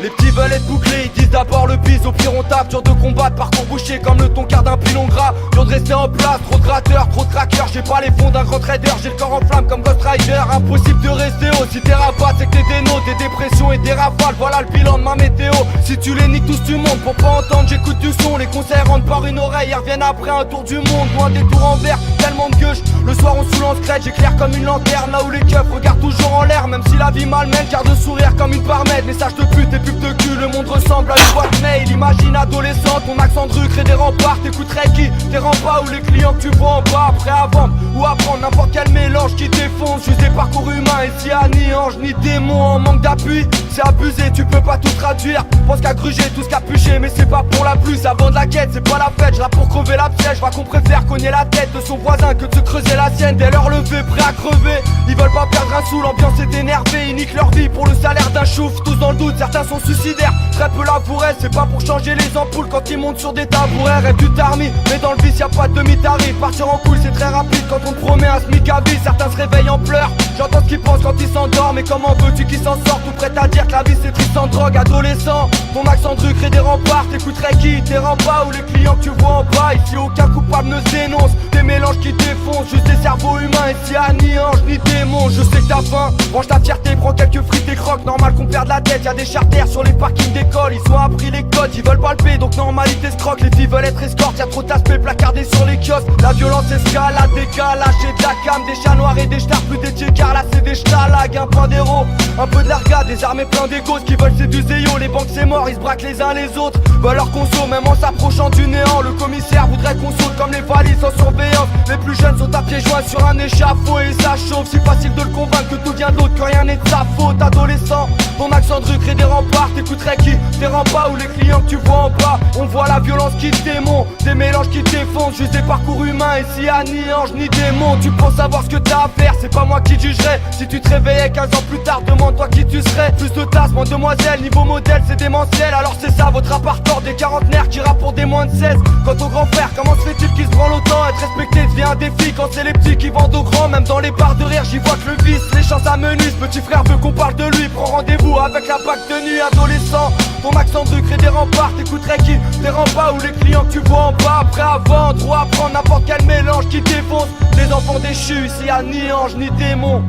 Les petits veulent être bouclés, ils disent d'abord le bis. Au pire on tape, dur de combattre, parcours bouché comme le toncar d'un pilon gras. Dur de rester en place, trop de gratteurs, trop de craqueurs. J'ai pas les fonds d'un grand trader, j'ai le corps en flamme comme Ghost Rider. Impossible de rester haut, si t'es rabat c'est que t'es des notes, des dépressions et des rafales. Voilà le bilan de ma météo. Si tu les niques tous tu montes, pour pas entendre j'écoute du son. Les conseils rentrent par une oreille, ils reviennent après un tour du monde. Loin des tours en verre, tellement de gueuche. Le soir on saoule en secret, j'éclaire comme une lanterne. Là où les keufs regardent toujours en l'air, même si la vie malmène. Garde le sourire comme une barmaid, message de pute et pub de cul. Le monde ressemble à une boîte mail. Imagine adolescent, ton accent de rue crée des remparts. T'écouterais qui? Tes remparts ou les clients que tu vois en bas. Prêt à vendre ou à prendre n'importe quel mélange qui défonce. Juste des parcours humains et si à ni ange ni démon. En manque d'appui, c'est abusé, tu peux pas tout traduire. Pense qu'à gruger tout ce qu'a puché, mais c'est pas pour la pluie. Avant de la quête, c'est pas la fête, je pour crever la piège. Vois qu'on préfère cogner la tête de son voisin que de se creuser la sienne. Dès leur lever, prêt à crever. Ils veulent pas perdre un sou, l'ambiance est énervée. Ils niquent leur vie pour le salaire d'un chouf. Tous dans le doute, certains sont suicidaires. Très peu là pour elle, c'est pas pour changer les ampoules quand ils montent sur des tabourets. Rêve du tarmi, mais dans le vice y'a pas de demi-tarif. Partir en couille c'est très rapide quand on te promet un smic à vie. Certains se réveillent en pleurs, j'entends ce qu'ils pensent quand ils s'endorment. Mais comment veux-tu qu'ils s'en sortent? Tout prêt à dire que la vie c'est triste sans drogue. Adolescent, ton accent de rue crée des remparts. T'écouterais qui? Tes remparts ou les clients que tu vois en bas? Ici aucun coupable ne se dénonce. Des mélanges qui défoncent, juste des cerveaux humains. Ici à ni ange ni démon. Je sais que t'as faim, range ta fierté, prends quelques frites et croques. Normal qu'on perde la tête, y'a des charters sur les parkings d'école. Ils ont appris les codes, ils veulent palper, donc normalité se croque. Les filles veulent être escortes, y'a trop d'aspects placardés sur les kiosques. La violence escalade, décalage, j'ai de la cam, des chats noirs et des stars, plus des car là c'est des stalags. Un point d'héros, un peu de l'arga, des armées plein d'égos. Ce qu'ils veulent c'est du zéo, les banques c'est mort, ils se braquent les uns les autres. Veulent leur conso, même en s'approchant du néant. Le commissaire voudrait qu'on saute comme les valises sans surveillance. Les plus jeunes sont à pieds joints sur un échafaud et ça chauffe. Si facile de le convaincre que tout vient de l'autre, que rien n'est de sa faute. Adolescent, ton accent de rue crée des remparts. T'écouterais qui? Tes remparts ou les clients que tu vois en bas? On voit la violence qui démonte, des mélanges qui défoncent. Juste des parcours humains et si à ni ange ni démon. Tu penses savoir ce que t'as à faire, c'est pas moi qui jugerai. Si tu te réveillais 15 ans plus tard, demande-toi qui tu serais. Plus de tasses, moins de demoiselles, niveau modèle c'est démentiel. Alors c'est ça votre appartement, des quarantenaires qui rappent pour des moins de 16. Quant au grand frère, comment se fait-il qu'il se branle autant? Être respecté devient un défi quand c'est les petits qui vendent aux grands. Même dans les bars de rire j'y vois que le vice, les chances amenuisent. Petit frère veut qu'on parle de lui, prends rendez-vous avec la bague de nuit. Adolescent, ton accent de rue crée des remparts. T'écouterais qui? Tes remparts ou les clients que tu vois en bas? Prêt à vendre ou à prendre n'importe quel mélange qui défonce. Des enfants déchus, ici à ni ange ni démon.